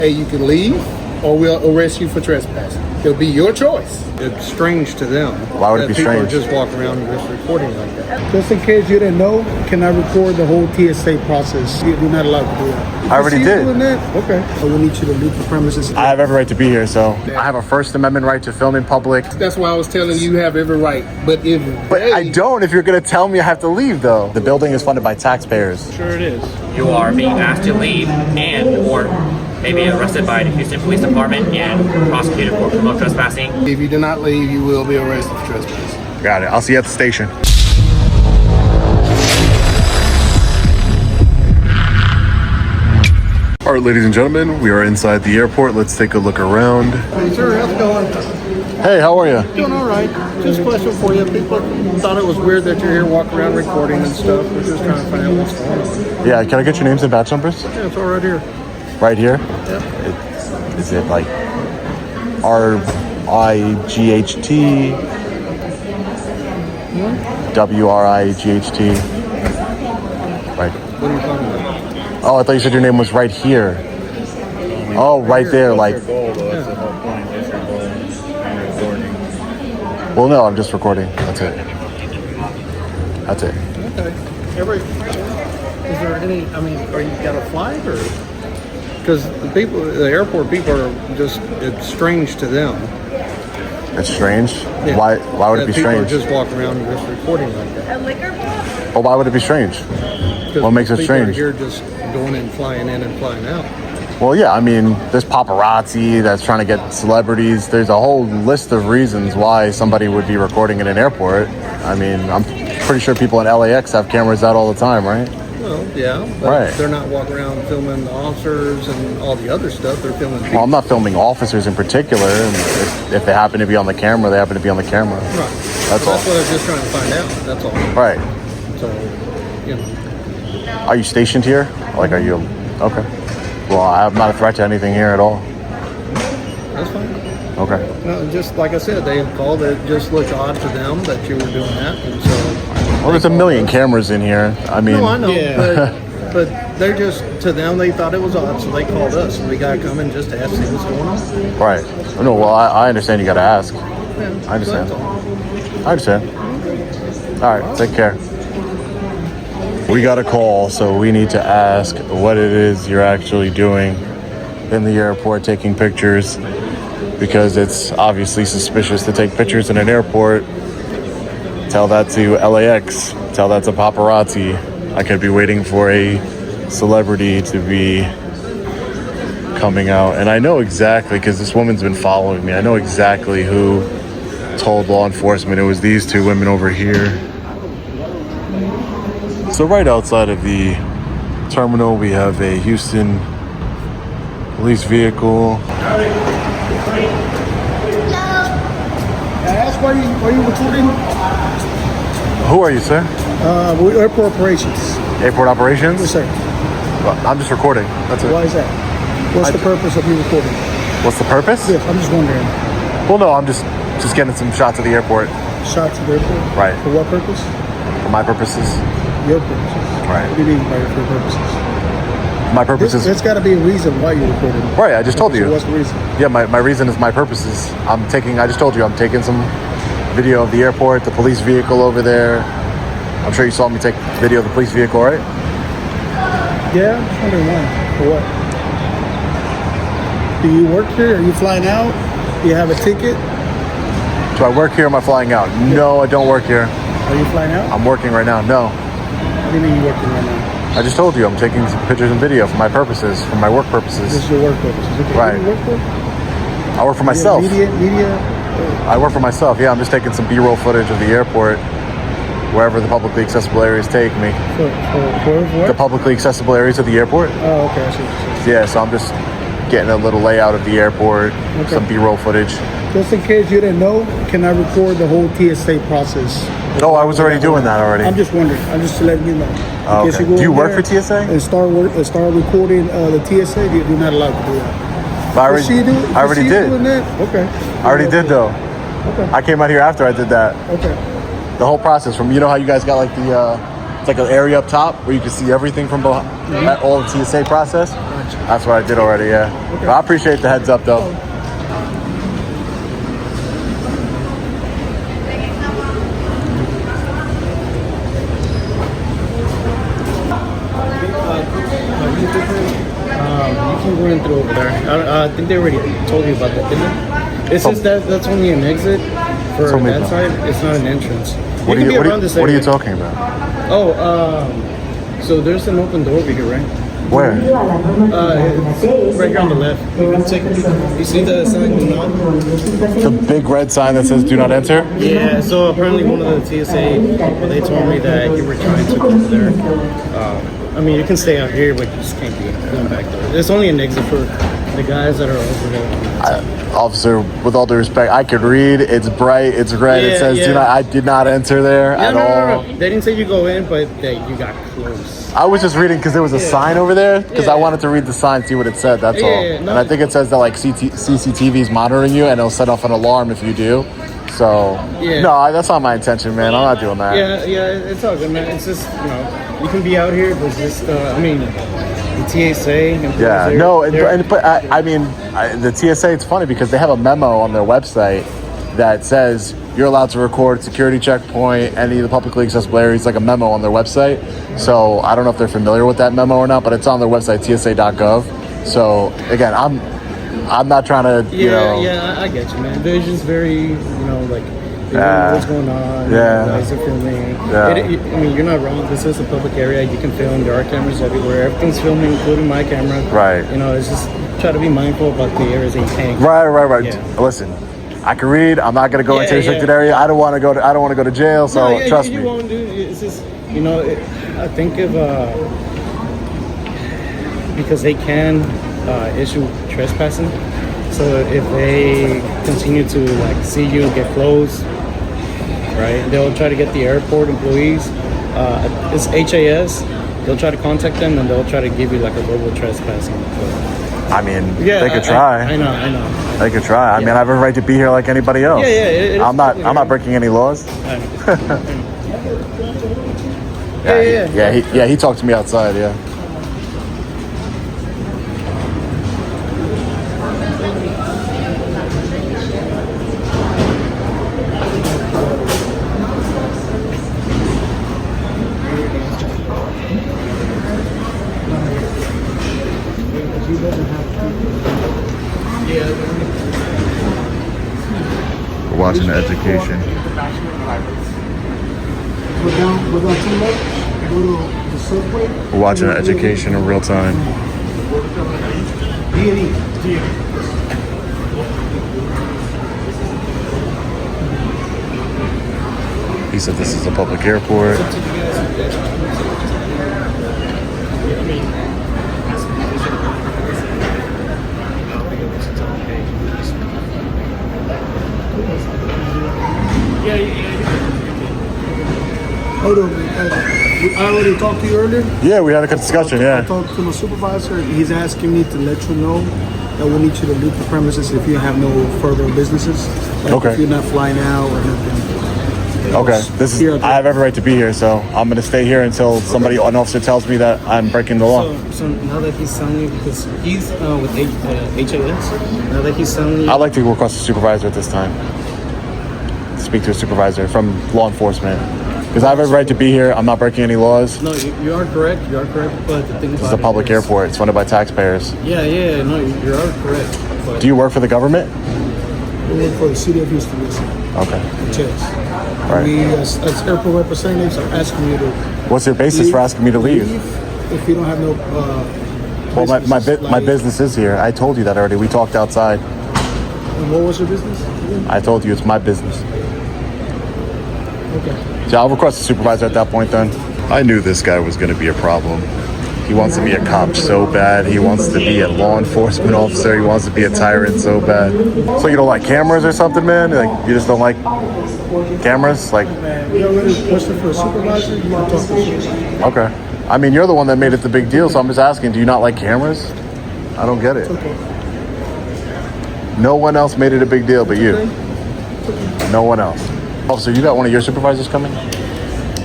Hey, you can leave or we'll arrest you for trespassing. It'll be your choice. It's strange to them. Why would it be strange? People just walk around and just recording like that. Just in case you didn't know, can I record the whole TSA process? You're not allowed to do that. I already did. Doing that? Okay. So we need you to leave the premises. I have every right to be here, so I have a First Amendment right to film in public. That's why I was telling you have every right. But I don't if you're going to tell me I have to leave, though. The building is funded by taxpayers. Sure it is. You are being asked to leave or maybe arrested by the Houston Police Department and prosecuted for criminal trespassing. If you do not leave, you will be arrested for trespassing. Got it. I'll see you at the station. All right, ladies and gentlemen, we are inside the airport. Let's take a look around. Hey, sir, how's it going? Hey, how are you? Doing all right. Just a question for you. People thought it was weird that you're here walking around recording and stuff. We're just trying to find out what's going on. Yeah, can I get your names and badge numbers? Yeah, it's all right here. Right here? Yep. Is it like R-I-G-H-T? W-R-I-G-H-T? Right. What are you talking about? Oh, I thought you said your name was right here. Oh, right there, like. Well, no, I'm just recording. That's it. That's it. Okay. Is there any? I mean, are you got a flight or? Because the airport people are just—it's strange to them. It's strange. Yeah. Why would it be strange? People just walk around and just recording like that. Well, why would it be strange? What makes it strange? People are here just going and flying in and flying out. Well, yeah, I mean, there's paparazzi that's trying to get celebrities. There's a whole list of reasons why somebody would be recording in an airport. I mean, I'm pretty sure people in LAX have cameras out all the time, right? Well, yeah, but right. They're not walking around filming the officers and all the other stuff. They're filming people. Well, I'm not filming officers in particular. If they happen to be on the camera, they happen to be on the camera. Right. That's all. That's what I was just trying to find out. That's all. Right. So, you know. Are you stationed here? Like, are you... Okay. Well, I'm not a threat to anything here at all. That's fine. Okay. Well, just like I said, they had called. It just looked odd to them that you were doing that, and so. Well, there's a million cameras in here. I mean. No, I know, but they're just to them. They thought it was odd, so they called us, and we got to come in just to ask them what's going on. Right. No, well, I understand. You got to ask. Yeah, I understand. So I understand. All right. Take care. We got a call, so we need to ask what it is you're actually doing in the airport, taking pictures, because it's obviously suspicious to take pictures in an airport. Tell that to LAX. Tell that to paparazzi. I could be waiting for a celebrity to be coming out. And I know exactly, because this woman's been following me, I know exactly who told law enforcement. It was these two women over here. So right outside of the terminal, we have a Houston police vehicle. Can I ask why you recording? Who are you, sir? We're airport operations. Airport operations? Yes, sir. Well, I'm just recording. That's it. Why is that? What's the purpose of you recording? What's the purpose? Yes, I'm just wondering. Well, no, I'm just getting some shots of the airport. Shots of the airport? Right. For what purpose? For my purposes. Your purposes. Right. What do you mean by your purposes? My purposes. There's got to be a reason why you're recording. Right, I just told you. So what's the reason? Yeah, my reason is my purposes. I just told you, I'm taking some video of the airport, the police vehicle over there. I'm sure you saw me take video of the police vehicle, right? Yeah, I'm just wondering why. For what? Do you work here? Are you flying out? Do you have a ticket? Do I work here or am I flying out? Yeah. No, I don't work here. Are you flying out? I'm working right now. No. What do you mean you're working right now? I just told you I'm taking some pictures and video for my purposes, for my work purposes. This is your work purposes. Okay. Right. What do you work for? I work for myself. Media? I work for myself. Yeah, I'm just taking some B-roll footage of the airport, wherever the publicly accessible areas take me. For what? The publicly accessible areas of the airport. Oh, okay. I see what you're saying. Yeah, so I'm just getting a little layout of the airport, some B-roll footage. Just in case you didn't know, can I record the whole TSA process? No, I was already doing that already. I'm just wondering. I'm just letting you know. Oh, okay. Do you work for TSA? And start recording the TSA. You're not allowed to do that. I already did. Doing that? Okay. I already did though. Okay. I came out here after I did that. Okay. The whole process from, you know how you guys got like the, it's like an area up top where you can see everything from behind, all the TSA process. Gotcha. message. That's what I did already, yeah. Okay. But I appreciate the heads up, though. You can go in through over there. I think they already told you about that, didn't they? It's just that's only an exit for Told me that about side. It's not an entrance. What You can be around this are area. you talking about? Oh, so there's an open door over here, right? Where? It's right here on the left. You can take. You see the sign do not? The big red sign that says "Do not enter." Yeah. So apparently one of the TSA, well, they told me that you were trying to go there. I mean, you can stay out here, but you just can't be going back there. There's only an exit for the guys that are over there. Officer, with all due respect, I could read. It's bright. It's red. It Yeah, says yeah. "Do not." I did not enter there at all. No. They didn't say you go in, but that you got close. I was just reading because there was a sign over there because I wanted to read the sign, see what it said. That's all. Yeah, And I think it says that like CCTV is monitoring you and it'll set off an alarm if you do. So no, that's not my intention, man. I'm not doing that. Yeah, it's all good, man. It's just, you can be out here, but just, the TSA. Yeah, no, but I mean, the TSA, it's funny because they have a memo on their website that says you're allowed to record security checkpoint, any of the publicly accessible areas, like a memo on their website. So I don't know if they're familiar with that memo or not, but it's on their website, tsa.gov. So again, I'm not trying to, Yeah, I get you, man. They're just very, they don't know what's going on. Yeah. Guys are filming. Yeah. I mean, you're not wrong. This is a public area. You can film. There are cameras everywhere. Everything's filming, including my camera. Right. It's just try to be mindful about the areas that you can't. Right. Yeah. Listen, I can read. I'm not going to go into a restricted area. I don't want to go to jail. So trust me. You won't do. It's just I think of because they can issue trespassing. So if they continue to see you get close, right? They'll try to get the airport employees. It's HAS. They'll try to contact them and they'll try to give you a verbal trespassing. I mean, they could try. I know. They could try. I mean, I have a right to be here like anybody else. Yeah. I'm not breaking any laws. I know. He talked to me outside. Yeah. We're watching the education. Without too much, go to the subway. We're watching the education in real time. He said this is a public airport. Hold on. I already talked to you earlier. Yeah, we had a good discussion. I Yeah. talked to my supervisor. He's asking me to let you know that we need you to leave the premises if you have no further businesses. Okay. If you're not flying out or nothing. Okay. I have every right to be here, so I'm gonna stay here until an officer tells me that I'm breaking the law. So now that he's telling you, because he's with HAS, now that he's telling you. I'd like to request a supervisor at this time. Speak to a supervisor from law enforcement. Because I have every right to be here. I'm not breaking any laws. No, you are correct. You are correct. But the thing about This is a public airport. It's funded by taxpayers. Yeah. No, you are correct. But Do you work for the government? We work for the city of Houston. Okay. Yes. Right. We, as airport representatives, are asking you to What's your basis for asking me to leave? if you don't have no. Well, my businesses, business is here. I told you that already. We talked outside. And what was your business? I told you it's my business. Okay. So I'll request a supervisor at that point then. I knew this guy was going to be a problem. He wants to be a cop so bad. He wants to be a law enforcement officer. He wants to be a tyrant so bad. So you don't like cameras or something, man? Like you just don't like cameras? Like, You already requested for a supervisor? You want to talk to a supervisor? okay. I mean, you're the one that made it the big deal, so I'm just asking, do you not like cameras? I don't get it. Okay. No one else made it a big deal but you. No one else. Officer, you got one of your supervisors coming?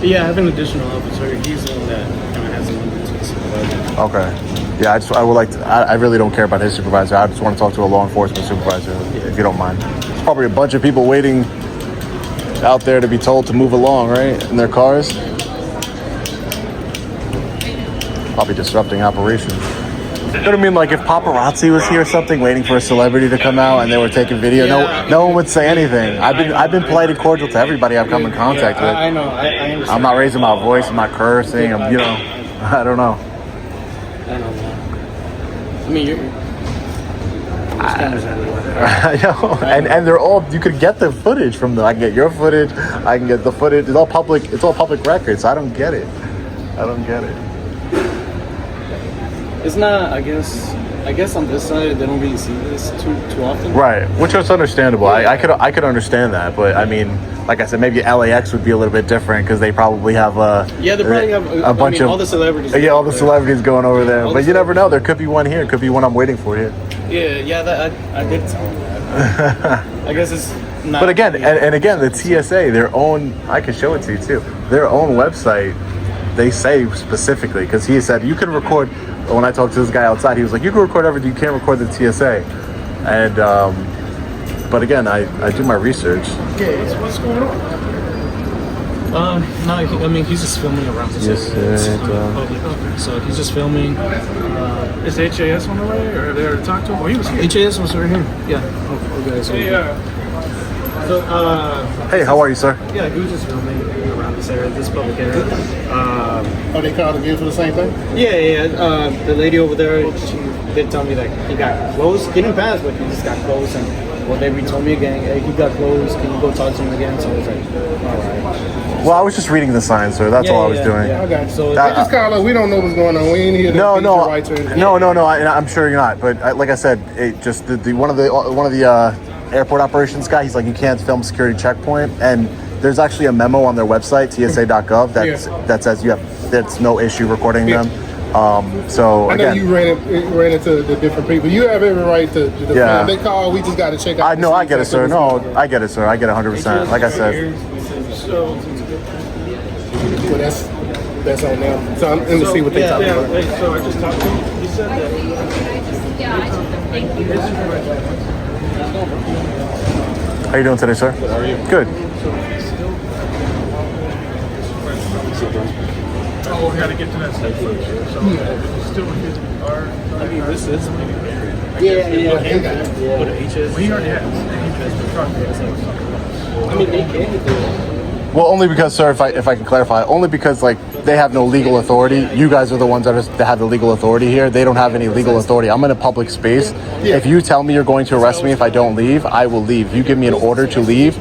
yeah, I have an additional officer. He's the one that kind of has him under to the supervisor. Okay. Yeah, I would like to. I really don't care about his supervisor. I just want to talk to a law enforcement supervisor, if you don't mind. There's probably a bunch of people waiting out there to be told to move along, right, in their cars. Probably disrupting operations. You know what I mean? Like if paparazzi was here or something, waiting for a celebrity to come out and they were taking video, no one would say anything. I've been polite and cordial to everybody I've come in contact with. I know. I understand. I'm not raising my voice. I'm not cursing. I don't know. I know, man. I mean, you're I know. And they're all. You could get the footage from them. I can get your footage. I can get the footage. It's all public. It's all public records. I don't get it. It's not. I guess on this side they don't really see this too often. Right, which is understandable. I could understand that, but I mean, like I said, maybe LAX would be a little bit different because they probably have they probably have a bunch of all the celebrities. Yeah, all the celebrities going over there. But you never know. There could be one here. Could be one I'm waiting for here. Yeah. That I did tell him that. I guess it's not. But again, and again, the TSA, their own. I can show it to you too. Their own website. They say specifically because he said you can record. When I talked to this guy outside, he was like, "You can record everything. You can't record the TSA." And but again, I do my research. Okay, what's going on? No, I mean he's just filming around this area. Public. Okay, so he's just filming. Is HAS on the way, or are they already talked to him? Oh, he was here. HAS was right here. Yeah. Okay. So hey, how are you, sir? Yeah, he was just filming around this area, this public area. Are they called again for the same thing? Yeah. The lady over there, she did tell me that he got close. He didn't pass, but he just got close. And well, they told me again, hey, he got close. Can you go talk to him again? So I was like, all right. Well, I was just reading the sign, sir. That's all I was doing. Yeah, I got you. So they just call us. We don't know what's going on. We ain't here to beat your rights or anything. No. I'm sure you're not. But like I said, it just one of the airport operations guy. He's like, you can't film security checkpoint, and there's actually a memo on their website, tsa.gov, that says that's no issue recording them. So I know you ran into the different people. You have every right to film. They call. We just got to check out. I know. I get it, sir. No, I get it, sir. I get 100%. Like I said. Well, that's on them. So I'm going to see what they talk about. So I just talked to him. He said that. Thank you. How you doing today, sir? How are you? Good. Oh, we got to get to that step first. So it's still within our. I mean, this is. Yeah. But HS. Well, he already has. I mean, they can do it. Well, only because, sir, if I can clarify, only because like they have no legal authority. You guys are the ones that have the legal authority here. They don't have any legal authority. I'm in a public space. If you tell me you're going to arrest me if I don't leave, I will leave. You give me an order to leave,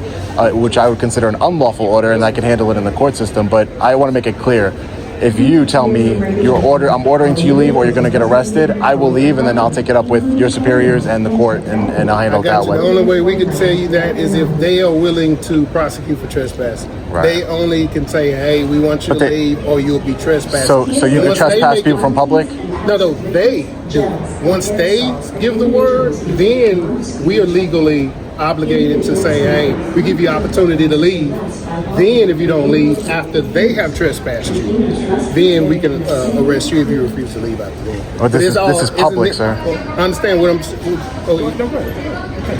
which I would consider an unlawful order, and I can handle it in the court system. But I want to make it clear. If you tell me I'm ordering to you leave or you're going to get arrested, I will leave, and then I'll take it up with your superiors and the court, and I'll handle it that way. The only way we can tell you that is if they are willing to prosecute for trespassing. Right. They only can say, hey, we want you to leave or you'll be trespassing. So you can trespass people from public? No, they do. Once they give the word, then we are legally obligated to say, hey, we give you opportunity to leave. Then if you don't leave after they have trespassed you, then we can arrest you if you refuse to leave after them. Oh, this is public, sir. I understand what I'm saying.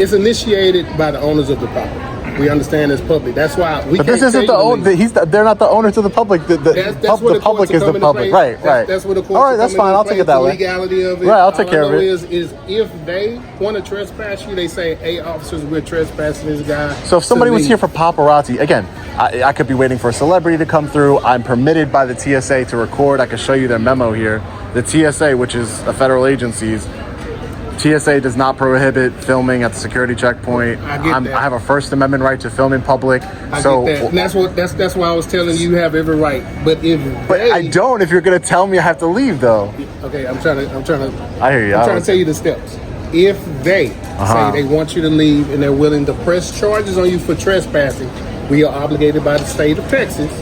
It's initiated by the owners of the property. We understand it's public. That's why we. But this isn't the owner. They're not the owners of the public. The public is the public. Right. That's what the courts. All right, that's fine. I'll take it that way. Legality of it. Right, I'll take care of it. Is if they want to trespass you, they say, "Hey, officers, we're trespassing this guy." So if somebody was here for paparazzi, again, I could be waiting for a celebrity to come through. I'm permitted by the TSA to record. I can show you their memo here. The TSA, which is a federal agency, TSA does not prohibit filming at the security checkpoint. I get that. I have a First Amendment right to film in public. I get that. And that's why I was telling you have every right. But I don't. If you're gonna tell me I have to leave, though. Okay, I'm trying to. I hear you. I'm trying to tell you the steps. If they say they want you to leave and they're willing to press charges on you for trespassing, we are obligated by the state of Texas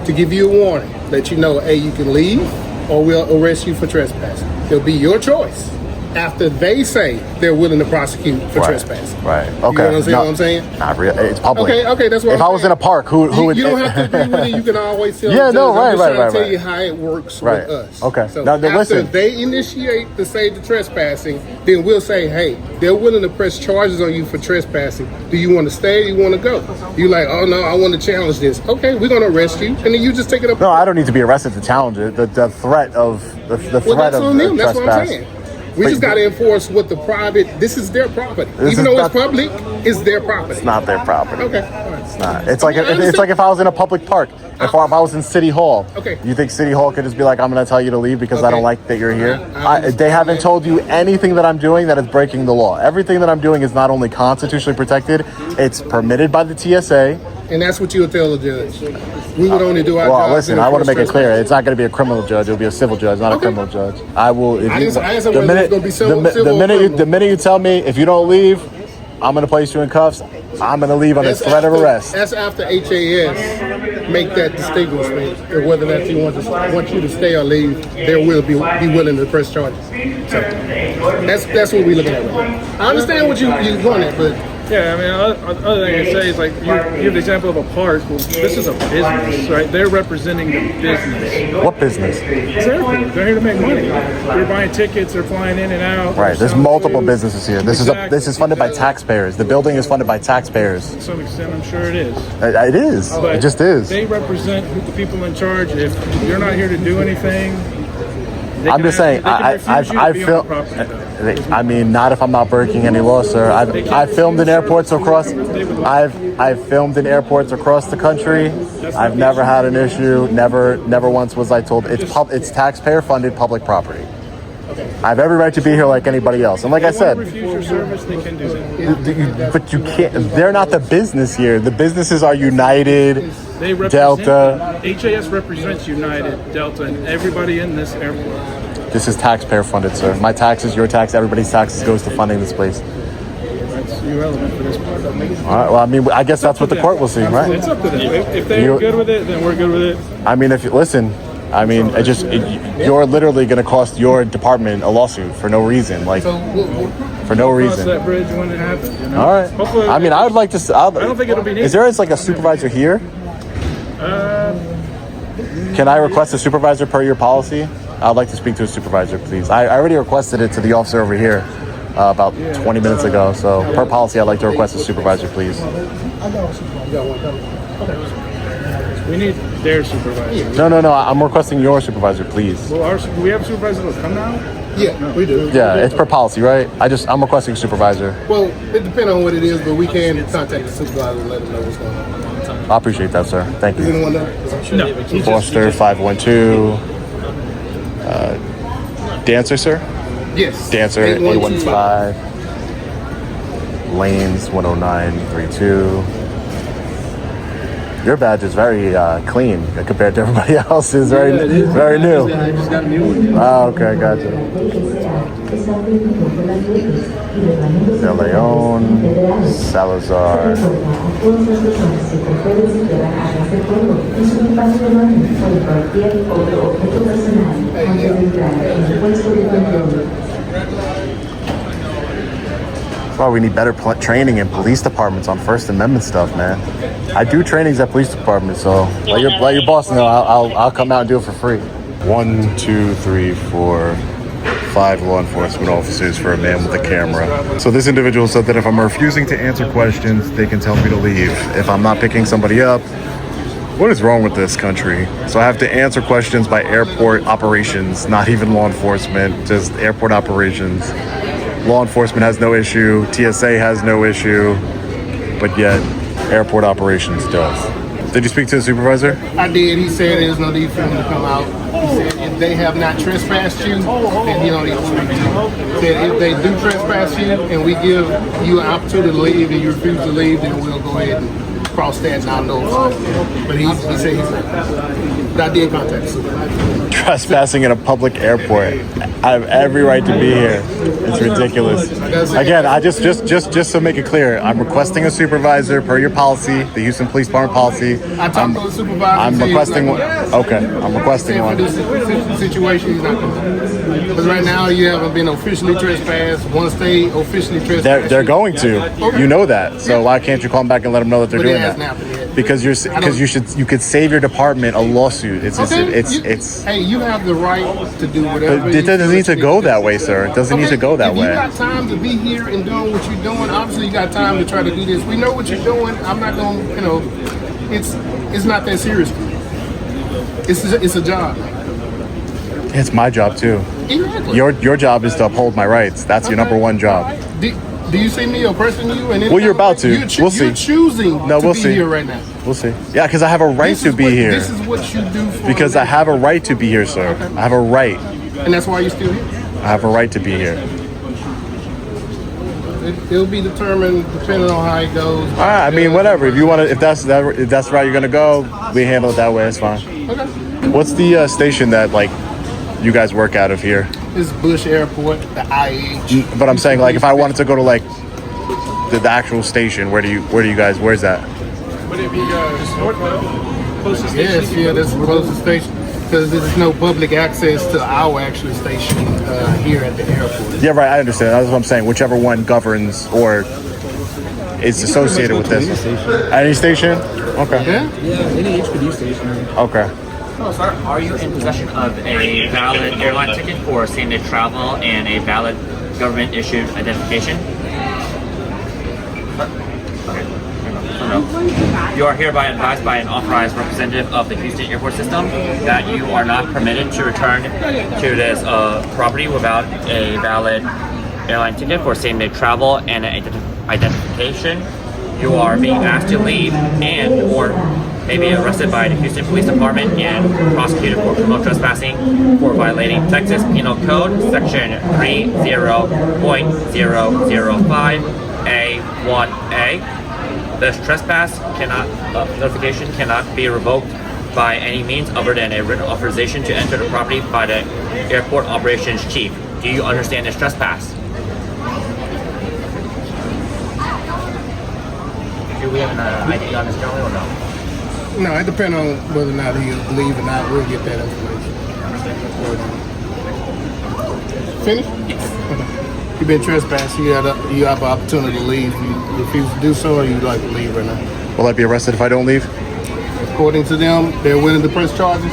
to give you a warning, let you know, hey, you can leave or we'll arrest you for trespassing. It'll be your choice. after they say they're willing to prosecute for trespass. Right. You know Okay. what I'm saying? Not real. It's public. Okay, that's what If I was in a park, who would? You don't have to agree with it. You can always tell. Yeah, no, I'm just right. trying to tell you how it works Right. with us. Okay. So Now, after listen. they initiate to say the trespassing, then we'll say, hey, they're willing to press charges on you for trespassing. Do you want to stay? Or you want to go? You like, oh no, I want to challenge this. Okay, we're gonna arrest you, and then you just take it up. No, I don't need to be arrested to challenge it. The threat of the Well, threat that's of on them. That's what I'm trespass. saying. We just got to enforce what the private. This is their property, even though it's public. It's their property. It's not their property. Okay. It's not. It's like if I was in a public park. If I was in City Hall. Okay. You think City Hall could just be like, I'm going to tell you to leave because I don't like that you're here? I They haven't told you anything that I'm doing that is breaking the law. Everything that I'm doing is not only constitutionally protected, it's permitted by the TSA. And that's what you'll tell the judge. We would only do our job. Well, listen, I want to make it clear. It's not going to be a criminal judge. It'll be a civil judge, not a criminal judge. I will. If I you, didn't say whether it's gonna be civil or the minute you tell me if you don't leave, I'm going to place you in cuffs. I'm going to leave on a threat of arrest. That's after HAS make that distinguishment of whether or not you want you to stay or leave. They will be willing to press charges. So that's what we're looking at right now. I understand what you wanted, but. Yeah, I mean, other thing I say is like you give the example of a park. Well, this is a business, right? They're representing the business. What business? Exactly. They're here to make money. They're buying tickets. They're flying in and out. Right. There's selling multiple food. businesses here. This is funded by taxpayers. The building is funded by taxpayers. To some extent, I'm sure it is. It is. But It just is. They represent the people in charge. If you're not here to do anything, I'm just saying. I mean, not if I'm not breaking any law, sir. I've filmed in airports across. I've filmed in airports across the country. I've never had an issue. Never once was I told. It's taxpayer funded public property. I have every right to be here like anybody else. And like I said, refuse your service, they can do that. but you can't. They're not the business here. The businesses are United, They represent Delta. HAS represents United, Delta, and everybody in this airport. This is taxpayer funded, sir. My taxes, your tax, everybody's taxes goes to funding this place. That's irrelevant for this part. All right. Well, I mean, I guess that's what the court will see, right? It's up to them. If they're good with it, then we're good with it. I mean, if you listen, I mean, you're literally going to cost your department a lawsuit for no reason, like for no Cross reason. that bridge when it happens. You know? All right. Hopefully, I mean, I would like to. I don't think it'll be needed. Is there like a supervisor here? Can I request a supervisor per your policy? I'd like to speak to a supervisor, please. I already requested it to the officer over here about 20 minutes ago. So per policy, I'd like to request a supervisor, please. We need their supervisor. No. I'm requesting your supervisor, please. Well, do we have a supervisor that'll come now? Yeah, we do. Yeah, it's per policy, right? I'm requesting a supervisor. Well, it depends on what it is, but we can contact the supervisor and let them know what's going on. I appreciate that, sir. Thank Is you. anyone there? No. Foster 512. Dancer, sir? Yes. Dancer 815. Lanes 10932. Your badge is very clean compared to everybody else's. Very new. I just got a new one. Oh, okay, gotcha. De Leon, Salazar. That's why we need better training in police departments on First Amendment stuff, man. I do trainings at police departments, so let your boss know. I'll come out and do it for free. 1, 2, 3, 4, 5 law enforcement officers for a man with a camera. So this individual said that if I'm refusing to answer questions, they can tell me to leave. If I'm not picking somebody up, what is wrong with this country? So I have to answer questions by airport operations, not even law enforcement, just airport operations. Law enforcement has no issue, TSA has no issue, but yet airport operations does. Did you speak to the supervisor? I did. He said there's no need for him to come out. He said if they have not trespassed you, then he don't need to speak to you. He said if they do trespass you and we give you an opportunity to leave and you refuse to leave, then we'll go ahead and cross that non-no. But he said he's not. but I did contact the supervisor. Trespassing in a public airport. I have every right to be here. It's ridiculous. Again, I just to make it clear, I'm requesting a supervisor per your policy, the Houston Police Department policy. I talked to the supervisor. I'm requesting one. Okay, I'm requesting one. For this situation, he's not going to. Because right now you haven't been officially trespassed. Once they officially trespass, They're going to. You know that. So why can't you call them back and let them know that they're doing that? Because you could save your department a lawsuit. It's hey, you have the right to do whatever. But it doesn't need to go that way, sir. It doesn't need to go that way. If you got time to be here and doing what you're doing, obviously you got time to try to do this. We know what you're doing. I'm not going to, it's not that serious. It's a job. It's my job too. Exactly. Your job is to uphold my rights. That's your number one job. Do you see me oppressing you? And well, you're about to. We'll see. You're choosing to be here right now. We'll see. Yeah, because I have a right to be here. This is what you do for because I have a right to be here, sir. Okay. I have a right. And that's why you're still here? I have a right to be here. It'll be determined depending on how it goes. All right, I mean, whatever. If you want to, if that's the route you're gonna go, we handle it that way. It's fine. Okay. What's the station that you guys work out of here? It's Bush Airport, the IH. But I'm saying, if I wanted to go to the actual station, where's that? Would it be closest station? Yes, that's the closest station. Because there's no public access to our actual station here at the airport. Yeah, right. I understand. That's what I'm saying. Whichever one governs or is associated with this. Any station? Okay. Yeah, any HPD station. Okay. Sir, are you in possession of a valid airline ticket for same-day travel and a valid government-issued identification? Okay. No. You are hereby advised by an authorized representative of the Houston Airport System that you are not permitted to return to this property without a valid airline ticket for same-day travel and an identification. You are being asked to leave or may be arrested by the Houston Police Department and prosecuted for criminal trespassing for violating Texas Penal Code Section 30.005A1A. This trespass notification cannot be revoked by any means other than a written authorization to enter the property by the airport operations chief. Do you understand this trespass? Do we have an ID on this gentleman or no? No, it depends on whether or not he'll leave or not. We'll get that information. Finished? Yes. Okay. You've been trespassed. You have an opportunity to leave. You refuse to do so, or you'd like to leave right now? Will I be arrested if I don't leave? According to them, they're willing to press charges.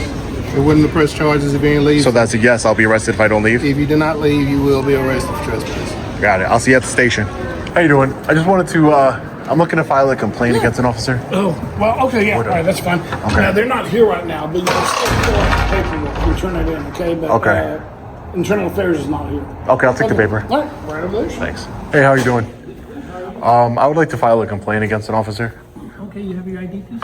They're willing to press charges if you ain't leave. So that's a yes. I'll be arrested if I don't leave. If you do not leave, you will be arrested for trespass. Got it. I'll see you at the station. How you doing? I just wanted to. I'm looking to file a complaint against an officer. Oh, well, okay, yeah, all right, that's fine. Okay. Now, they're not here right now, but you can still fill out the paperwork, return it in, okay? But, Okay. Internal Affairs is not here. Okay, I'll take the paper. All right, right over there. Thanks. Hey, how you doing? I would like to file a complaint against an officer. Okay, you have your ID, please?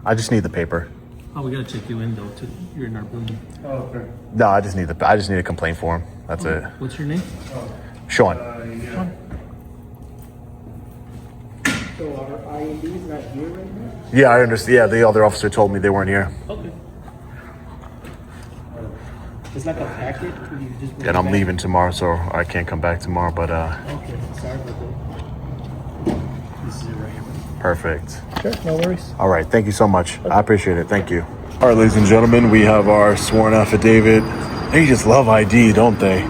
I just need the paper. Oh, we gotta check you in though. You're in our building. Oh, okay. No, I just need a complaint for him. That's it. What's your name? Sean. So our IND's not here right now? Yeah, I understand. Yeah, the other officer told me they weren't here. Okay. It's like a packet? You just And I'm leaving tomorrow, so I can't come back tomorrow, but Okay, sorry about that. This is it right here. perfect. Sure, no worries. All right, thank you so much. I appreciate it. Thank you. All right, ladies and gentlemen, we have our sworn affidavit. They just love ID, don't they?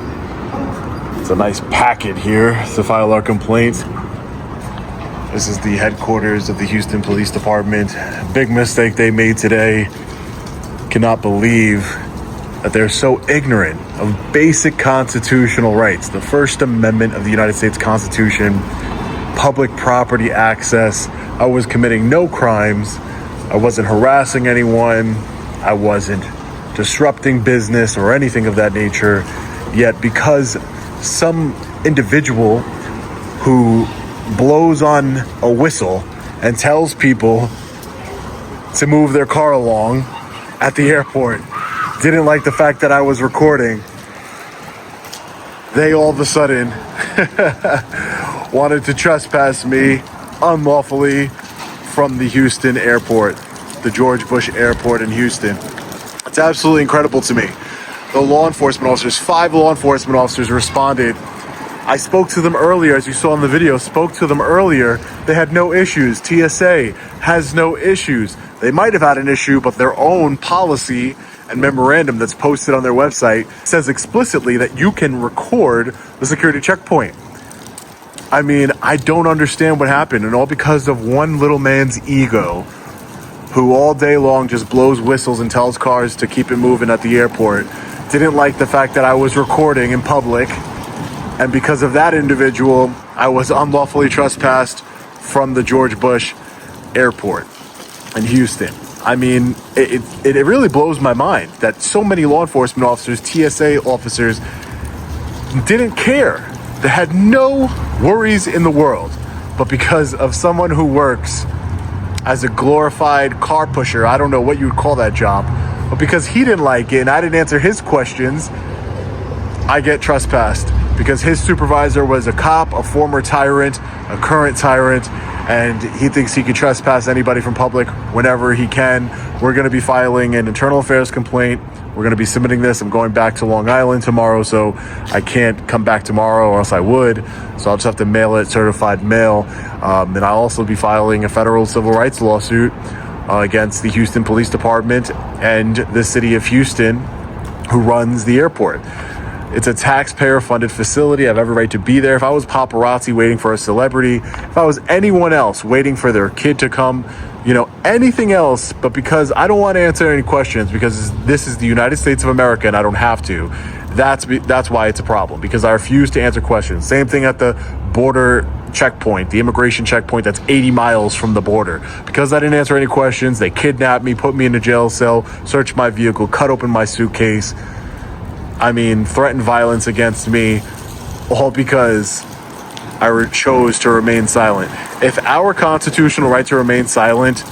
It's a nice packet here to file our complaint. This is the headquarters of the Houston Police Department. Big mistake they made today. Cannot believe that they're so ignorant of basic constitutional rights. The First Amendment of the United States Constitution, public property access. I was committing no crimes. I wasn't harassing anyone. I wasn't disrupting business or anything of that nature. Yet because some individual who blows on a whistle and tells people to move their car along at the airport didn't like the fact that I was recording, they all of a sudden wanted to trespass me unlawfully from the Houston airport. the George Bush Airport in Houston. It's absolutely incredible to me. The law enforcement officers, 5 law enforcement officers responded. I spoke to them earlier, as you saw in the video, spoke to them earlier. They had no issues. TSA has no issues. They might have had an issue, but their own policy and memorandum that's posted on their website says explicitly that you can record the security checkpoint. I mean, I don't understand what happened, and all because of one little man's ego who all day long just blows whistles and tells cars to keep it moving at the airport. Didn't like the fact that I was recording in public, and because of that individual, I was unlawfully trespassed from the George Bush Airport in Houston. I mean, it really blows my mind that so many law enforcement officers, TSA officers, didn't care. They had no worries in the world. But because of someone who works as a glorified car pusher, I don't know what you would call that job, but because he didn't like it and I didn't answer his questions, I get trespassed. Because his supervisor was a cop, a former tyrant, a current tyrant, and he thinks he can trespass anybody from public whenever he can. We're going to be filing an internal affairs complaint. We're going to be submitting this. I'm going back to Long Island tomorrow, so I can't come back tomorrow, or else I would. So I'll just have to mail it, certified mail. And I'll also be filing a federal civil rights lawsuit against the Houston Police Department and the city of Houston, who runs the airport. It's a taxpayer-funded facility. I have every right to be there. If I was paparazzi waiting for a celebrity, if I was anyone else waiting for their kid to come, anything else, but because I don't want to answer any questions, because this is the United States of America and I don't have to, that's why it's a problem, because I refuse to answer questions. Same thing at the border checkpoint, the immigration checkpoint that's 80 miles from the border. Because I didn't answer any questions, they kidnapped me, put me in a jail cell, searched my vehicle, cut open my suitcase. Threatened violence against me, all because I chose to remain silent. If our constitutional right to remain silent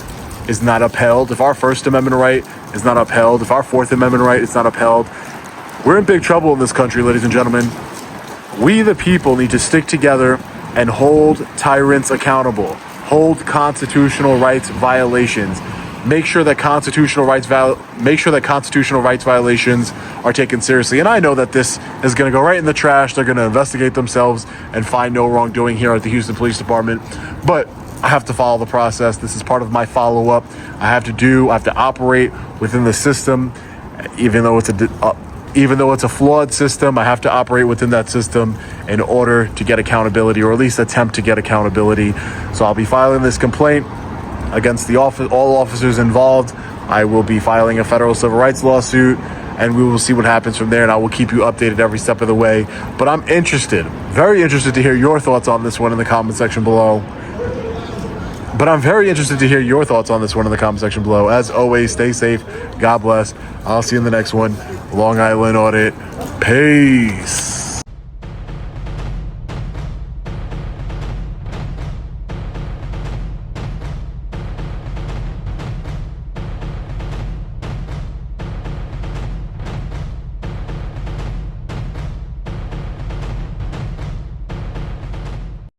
is not upheld, if our First Amendment right is not upheld, if our Fourth Amendment right is not upheld, we're in big trouble in this country, ladies and gentlemen. We, the people, need to stick together and hold tyrants accountable, hold constitutional rights violations. Make sure that constitutional rights violations are taken seriously. And I know that this is going to go right in the trash. They're going to investigate themselves and find no wrongdoing here at the Houston Police Department. But I have to follow the process. This is part of my follow-up. I have to operate within the system, even though it's a flawed system. I have to operate within that system in order to get accountability, or at least attempt to get accountability. So I'll be filing this complaint against all officers involved. I will be filing a federal civil rights lawsuit, and we will see what happens from there, and I will keep you updated every step of the way. But I'm very interested to hear your thoughts on this one in the comment section below. As always, stay safe. God bless. I'll see you in the next one. Long Island Audit. Peace.